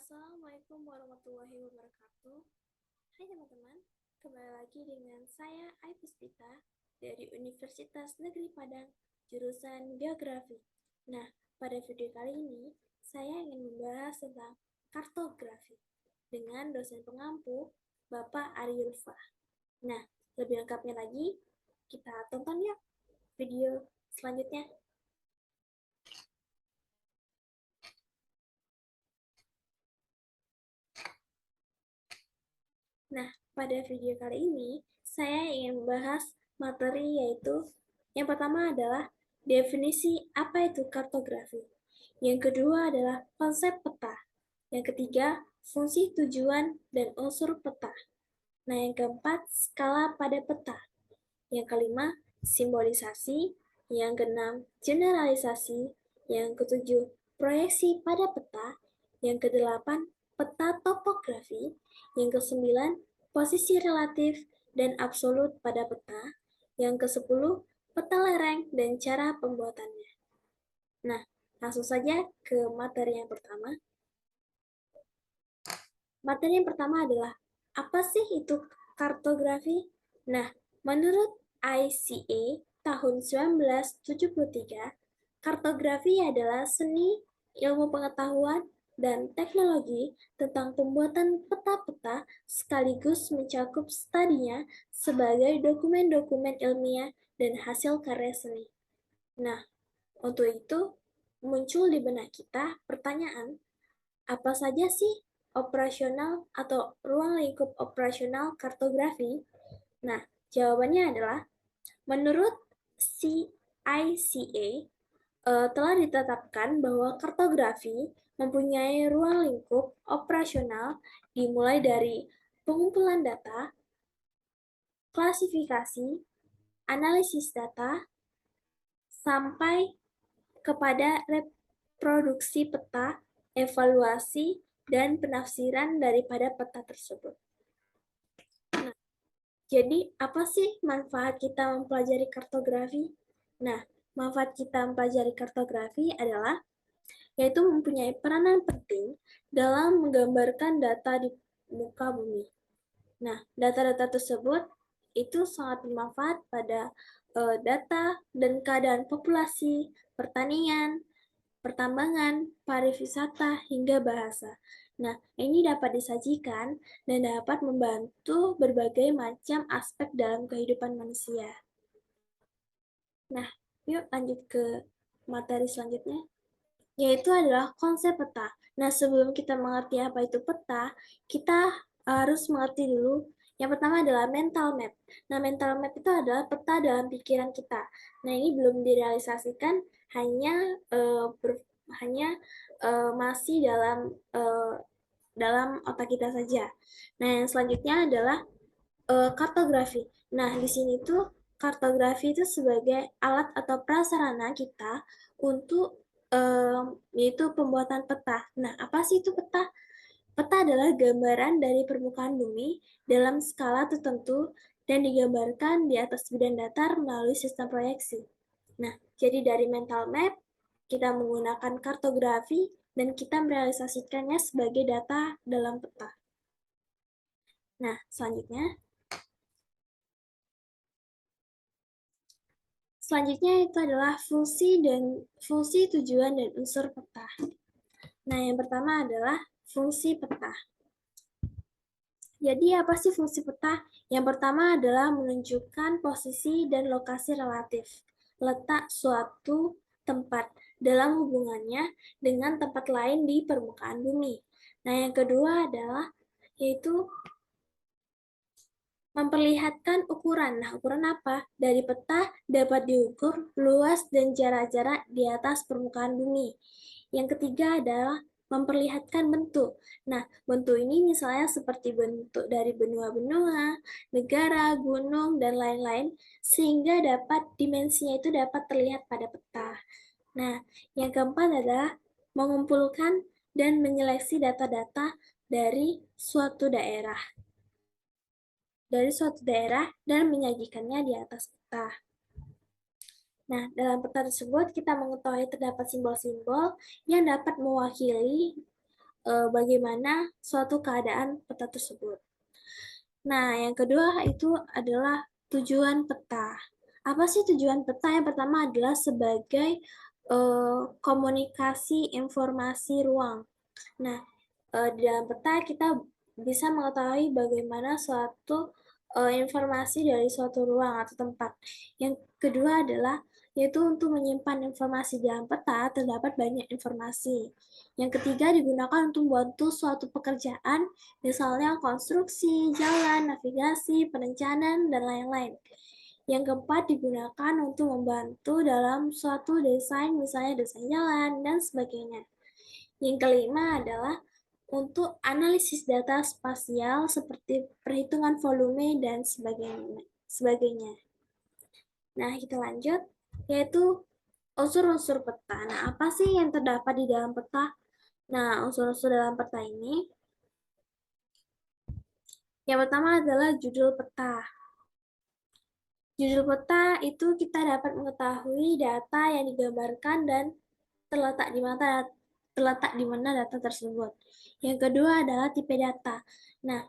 Assalamualaikum warahmatullahi wabarakatuh. Hai teman-teman, kembali lagi dengan saya Aipuspita dari Universitas Negeri Padang, jurusan Geografi. Nah, pada video kali ini, saya ingin membahas tentang kartografi dengan dosen pengampu, Bapak Ariulfa. Nah, lebih lengkapnya lagi, kita tonton yuk video selanjutnya. Nah, pada video kali ini, saya ingin membahas materi yaitu yang pertama adalah definisi apa itu kartografi. Yang kedua adalah konsep peta. Yang ketiga, fungsi tujuan dan unsur peta. Nah, yang keempat, skala pada peta. Yang kelima, simbolisasi. Yang keenam, generalisasi. Yang ketujuh, proyeksi pada peta. Yang kedelapan, peta topografi. Yang kesembilan, posisi relatif dan absolut pada peta. Yang kesepuluh, peta lereng dan cara pembuatannya. Nah, langsung saja ke materi yang pertama. Materi yang pertama adalah, apa sih itu kartografi? Nah, menurut ICA tahun 1973, kartografi adalah seni, ilmu pengetahuan, dan teknologi tentang pembuatan peta-peta sekaligus mencakup studinya sebagai dokumen-dokumen ilmiah dan hasil karya seni. Nah, untuk itu muncul di benak kita pertanyaan, apa saja sih operasional atau ruang lingkup operasional kartografi? Nah, jawabannya adalah menurut CICA telah ditetapkan bahwa kartografi mempunyai ruang lingkup operasional dimulai dari pengumpulan data, klasifikasi, analisis data, sampai kepada reproduksi peta, evaluasi, dan penafsiran daripada peta tersebut. Nah, jadi apa sih manfaat kita mempelajari kartografi? Nah, manfaat kita mempelajari kartografi adalah yaitu mempunyai peranan penting dalam menggambarkan data di muka bumi. Nah, data-data tersebut itu sangat bermanfaat pada data dan keadaan populasi, pertanian, pertambangan, pariwisata, hingga bahasa. Nah, ini dapat disajikan dan dapat membantu berbagai macam aspek dalam kehidupan manusia. Nah, yuk lanjut ke materi selanjutnya, yaitu adalah konsep peta. Nah, sebelum kita mengerti apa itu peta, kita harus mengerti dulu. Yang pertama adalah mental map. Nah, mental map itu adalah peta dalam pikiran kita. Nah, ini belum direalisasikan, hanya masih dalam otak kita saja. Nah, yang selanjutnya adalah kartografi. Nah, di sini tuh kartografi itu sebagai alat atau prasarana kita untuk yaitu pembuatan peta. Nah, apa sih itu peta? Peta adalah gambaran dari permukaan bumi dalam skala tertentu dan digambarkan di atas bidang datar melalui sistem proyeksi. Nah, jadi dari mental map, kita menggunakan kartografi dan kita merealisasikannya sebagai data dalam peta. Nah, selanjutnya itu adalah fungsi, tujuan, dan unsur peta. Nah, yang pertama adalah fungsi peta. Jadi apa sih fungsi peta? Yang pertama adalah menunjukkan posisi dan lokasi relatif, letak suatu tempat dalam hubungannya dengan tempat lain di permukaan bumi. Nah, yang kedua adalah yaitu memperlihatkan ukuran. Nah, ukuran apa? Dari peta dapat diukur luas dan jarak-jarak di atas permukaan bumi. Yang ketiga adalah memperlihatkan bentuk. Nah, bentuk ini misalnya seperti bentuk dari benua-benua, negara, gunung, dan lain-lain, sehingga dimensinya itu dapat terlihat pada peta. Nah, yang keempat adalah mengumpulkan dan menyeleksi data-data dari suatu daerah dan menyajikannya di atas peta. Nah, dalam peta tersebut kita mengetahui terdapat simbol-simbol yang dapat mewakili bagaimana suatu keadaan peta tersebut. Nah, yang kedua itu adalah tujuan peta. Apa sih tujuan peta? Yang pertama adalah sebagai komunikasi informasi ruang. Nah, di dalam peta kita bisa mengetahui bagaimana suatu informasi dari suatu ruang atau tempat. Yang kedua adalah yaitu untuk menyimpan informasi di dalam peta terdapat banyak informasi. Yang ketiga digunakan untuk membantu suatu pekerjaan, misalnya konstruksi, jalan, navigasi, perencanaan, dan lain-lain. Yang keempat digunakan untuk membantu dalam suatu desain, misalnya desain jalan, dan sebagainya. Yang kelima adalah untuk analisis data spasial seperti perhitungan volume dan sebagainya. Nah, kita lanjut, yaitu unsur-unsur peta. Nah, apa sih yang terdapat di dalam peta? Nah, unsur-unsur dalam peta ini, yang pertama adalah judul peta. Judul peta itu kita dapat mengetahui data yang digambarkan dan terletak di mana data tersebut. Yang kedua adalah tipe data. Nah,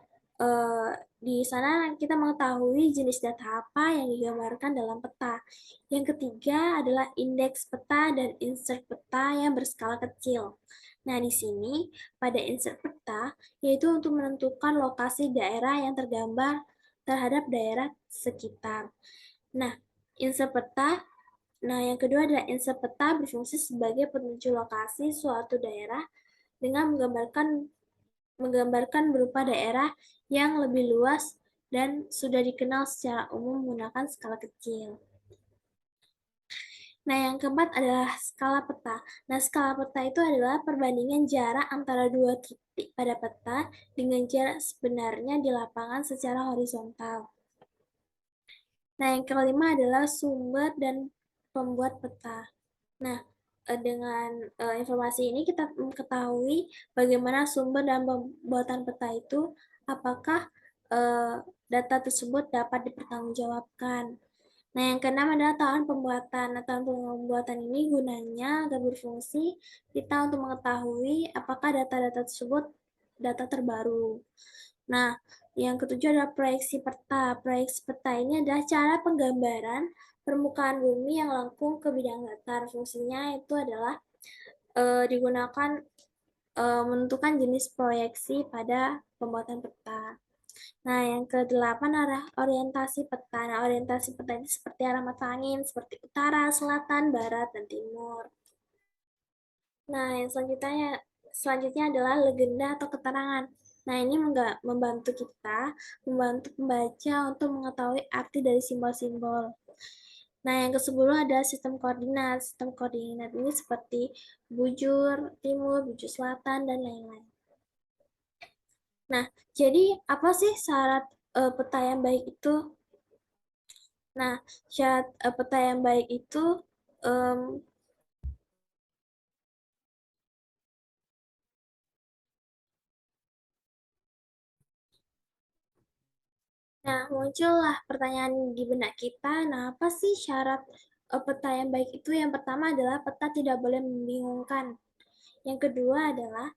di sana kita mengetahui jenis data apa yang digambarkan dalam peta. Yang ketiga adalah indeks peta dan insert peta yang berskala kecil. Nah, di sini pada insert peta yaitu untuk menentukan lokasi daerah yang tergambar terhadap daerah sekitar. Nah, insert peta Nah, yang kedua adalah insert peta berfungsi sebagai penunjuk lokasi suatu daerah dengan menggambarkan berupa daerah yang lebih luas dan sudah dikenal secara umum menggunakan skala kecil. Nah, yang keempat adalah skala peta. Nah, skala peta itu adalah perbandingan jarak antara dua titik pada peta dengan jarak sebenarnya di lapangan secara horizontal. Nah, yang kelima adalah sumber dan pembuat peta. Nah, dengan informasi ini kita mengetahui bagaimana sumber dan pembuatan peta itu, apakah data tersebut dapat dipertanggungjawabkan. Nah, yang keenam adalah tahun pembuatan. Nah, tahun pembuatan ini gunanya agar berfungsi kita untuk mengetahui apakah data-data tersebut data terbaru. Nah, yang ketujuh adalah proyeksi peta. Proyeksi peta ini adalah cara penggambaran permukaan bumi yang lengkung ke bidang datar. Fungsinya itu adalah digunakan menentukan jenis proyeksi pada pembuatan peta. Nah, yang kedelapan adalah orientasi peta. Nah, orientasi peta ini seperti arah mata angin, seperti utara, selatan, barat, dan timur. Nah, yang selanjutnya adalah legenda atau keterangan. Nah, ini membantu pembaca untuk mengetahui arti dari simbol-simbol. Nah, yang ke-10 ada sistem koordinat. Sistem koordinat ini seperti bujur timur, bujur selatan, dan lain-lain. Nah, jadi apa sih syarat peta yang baik itu? Nah, syarat peta yang baik itu um, Nah, muncullah pertanyaan di benak kita, nah apa sih syarat peta yang baik itu? Yang pertama adalah peta tidak boleh membingungkan. Yang kedua adalah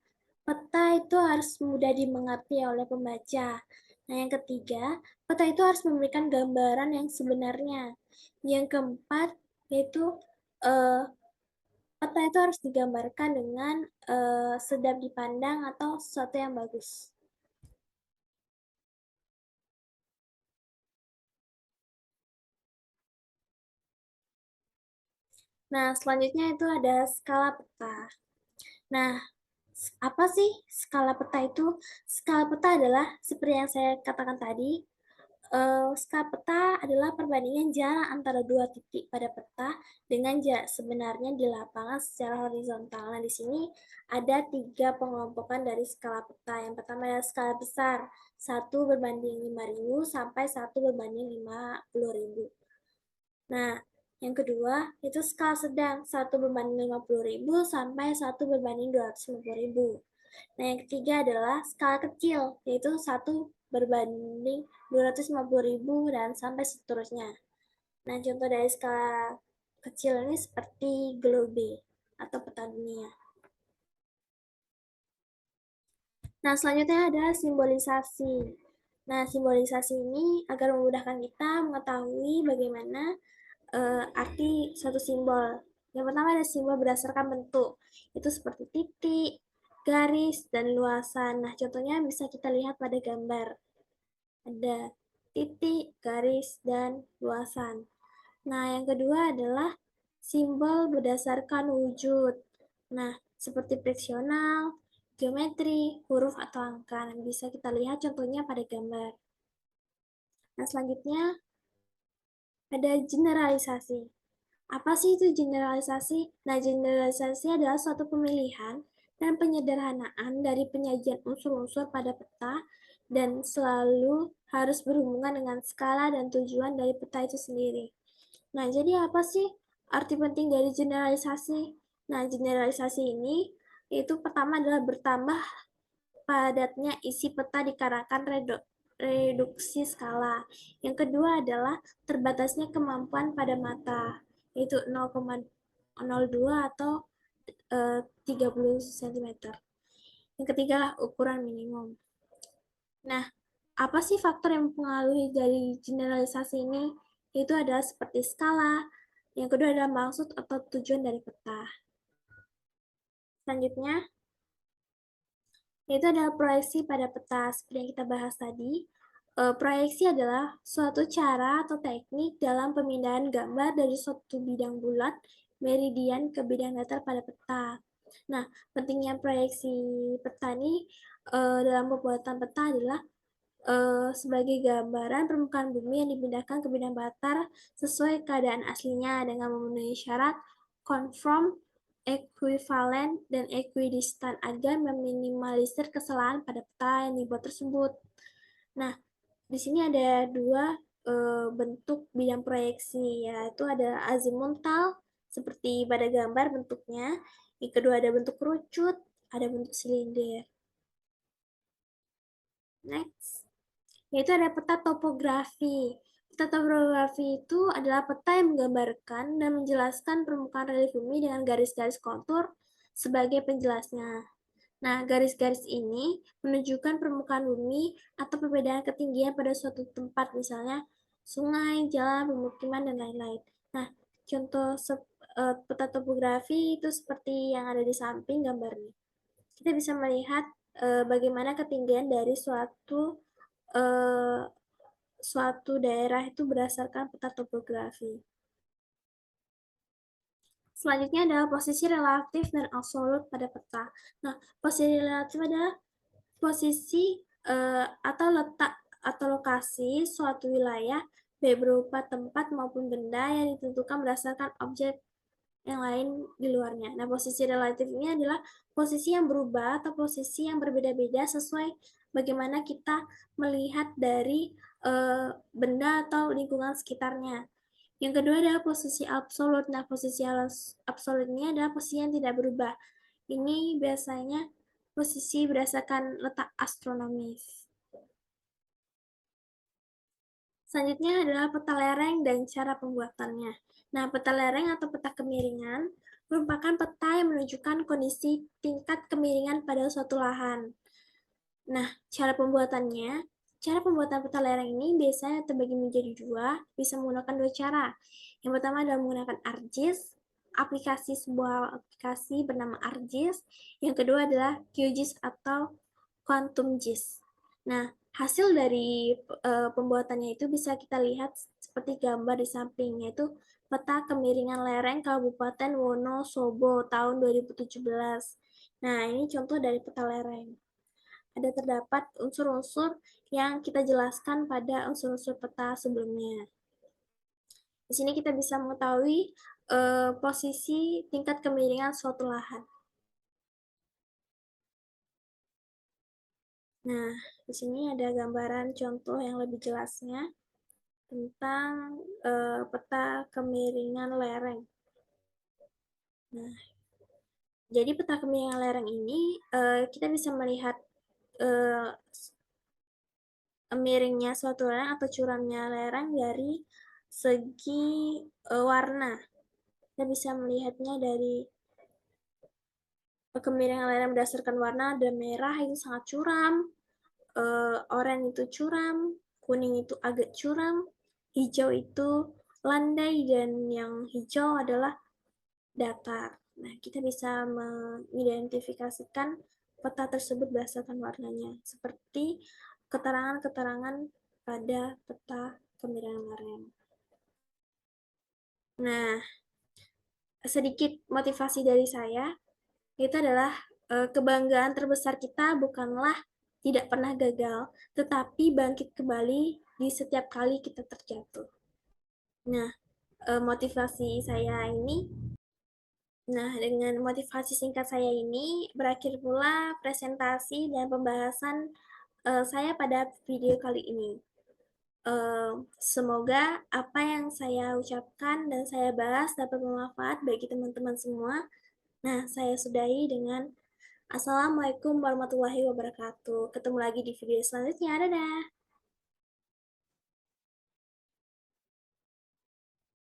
peta itu harus mudah dimengerti oleh pembaca. Nah, yang ketiga, peta itu harus memberikan gambaran yang sebenarnya. Yang keempat, yaitu eh, peta itu harus digambarkan dengan sedap dipandang atau sesuatu yang bagus. Nah, selanjutnya itu ada skala peta. Nah, apa sih skala peta itu? Skala peta adalah seperti yang saya katakan tadi, skala peta adalah perbandingan jarak antara dua titik pada peta dengan jarak sebenarnya di lapangan secara horizontal. Nah, di sini ada tiga pengelompokan dari skala peta. Yang pertama adalah skala besar, 1:5.000 sampai 1:50.000. Nah, yang kedua itu skala sedang, 1:50.000 sampai 1:250.000. Nah, yang ketiga adalah skala kecil, yaitu 1:250.000 dan sampai seterusnya. Nah, contoh dari skala kecil ini seperti globe atau peta dunia. Nah, selanjutnya ada simbolisasi. Nah, simbolisasi ini agar memudahkan kita mengetahui bagaimana arti suatu simbol. Yang pertama ada simbol berdasarkan bentuk. Itu seperti titik, garis, dan luasan. Nah, contohnya bisa kita lihat pada gambar. Ada titik, garis, dan luasan. Nah, yang kedua adalah simbol berdasarkan wujud. Nah, seperti friksional, geometri, huruf atau angka. Nah, bisa kita lihat contohnya pada gambar. Nah, selanjutnya ada generalisasi. Apa sih itu generalisasi? Nah, generalisasi adalah suatu pemilihan dan penyederhanaan dari penyajian unsur-unsur pada peta dan selalu harus berhubungan dengan skala dan tujuan dari peta itu sendiri. Nah, jadi apa sih arti penting dari generalisasi? Nah, generalisasi ini itu pertama adalah bertambah padatnya isi peta dikarenakan reduksi skala. Yang kedua adalah terbatasnya kemampuan pada mata, yaitu 0,02 atau 30 cm. Yang ketiga, ukuran minimum. Nah, apa sih faktor yang mempengaruhi dari generalisasi ini? Itu adalah seperti skala. Yang kedua adalah maksud atau tujuan dari peta. Selanjutnya, yaitu adalah proyeksi pada peta. Seperti yang kita bahas tadi, proyeksi adalah suatu cara atau teknik dalam pemindahan gambar dari suatu bidang bulat, meridian ke bidang datar pada peta. Nah, pentingnya proyeksi peta ini dalam pembuatan peta adalah sebagai gambaran permukaan bumi yang dipindahkan ke bidang datar sesuai keadaan aslinya dengan memenuhi syarat konform, ekuivalen, dan equidistant agar meminimalisir kesalahan pada peta yang dibuat tersebut. Nah, di sini ada dua bentuk bidang proyeksi, yaitu ada azimutal seperti pada gambar bentuknya, yang kedua ada bentuk kerucut, ada bentuk silinder. Next, yaitu ada peta topografi. Peta topografi itu adalah peta yang menggambarkan dan menjelaskan permukaan relief bumi dengan garis-garis kontur sebagai penjelasnya. Nah, garis-garis ini menunjukkan permukaan bumi atau perbedaan ketinggian pada suatu tempat, misalnya sungai, jalan, pemukiman, dan lain-lain. Nah, contoh peta topografi itu seperti yang ada di samping gambarnya. Kita bisa melihat bagaimana ketinggian dari eh, suatu daerah itu berdasarkan peta topografi. Selanjutnya adalah posisi relatif dan absolut pada peta. Nah, posisi relatif adalah posisi atau letak atau lokasi suatu wilayah baik berupa tempat maupun benda yang ditentukan berdasarkan objek yang lain di luarnya. Nah, posisi relatif ini adalah posisi yang berubah atau posisi yang berbeda-beda sesuai bagaimana kita melihat dari benda atau lingkungan sekitarnya. Yang kedua adalah posisi absolut. Nah, posisi absolut ini adalah posisi yang tidak berubah. Ini biasanya posisi berdasarkan letak astronomis. Selanjutnya adalah peta lereng dan cara pembuatannya. Nah, peta lereng atau peta kemiringan merupakan peta yang menunjukkan kondisi tingkat kemiringan pada suatu lahan. Nah, cara pembuatan peta lereng ini biasanya terbagi menjadi dua, bisa menggunakan dua cara. Yang pertama adalah menggunakan ArcGIS, sebuah aplikasi bernama ArcGIS. Yang kedua adalah QGIS atau Quantum GIS. Nah, hasil dari pembuatannya itu bisa kita lihat seperti gambar di samping, yaitu peta kemiringan lereng Kabupaten Wonosobo tahun 2017. Nah, ini contoh dari peta lereng. Ada terdapat unsur-unsur yang kita jelaskan pada unsur-unsur peta sebelumnya. Di sini kita bisa mengetahui posisi tingkat kemiringan suatu lahan. Nah, di sini ada gambaran contoh yang lebih jelasnya tentang peta kemiringan lereng. Nah, jadi peta kemiringan lereng ini kita bisa melihat uh, miringnya suatu lereng atau curamnya lereng dari segi warna. Kita bisa melihatnya dari Kemiringan lereng berdasarkan warna, ada merah itu sangat curam, oranye itu curam, kuning itu agak curam, hijau itu landai, dan yang hijau adalah datar. Nah, kita bisa mengidentifikasikan peta tersebut berdasarkan warnanya, seperti keterangan-keterangan pada peta kemiringan lereng. Nah, sedikit motivasi dari saya, itu adalah kebanggaan terbesar kita bukanlah tidak pernah gagal, tetapi bangkit kembali di setiap kali kita terjatuh. Nah, motivasi saya ini, dengan motivasi singkat saya ini, berakhir pula presentasi dan pembahasan saya pada video kali ini. Semoga apa yang saya ucapkan dan saya bahas dapat bermanfaat bagi teman-teman semua. Nah, saya sudahi dengan Assalamualaikum warahmatullahi wabarakatuh. Ketemu lagi di video selanjutnya. Dadah!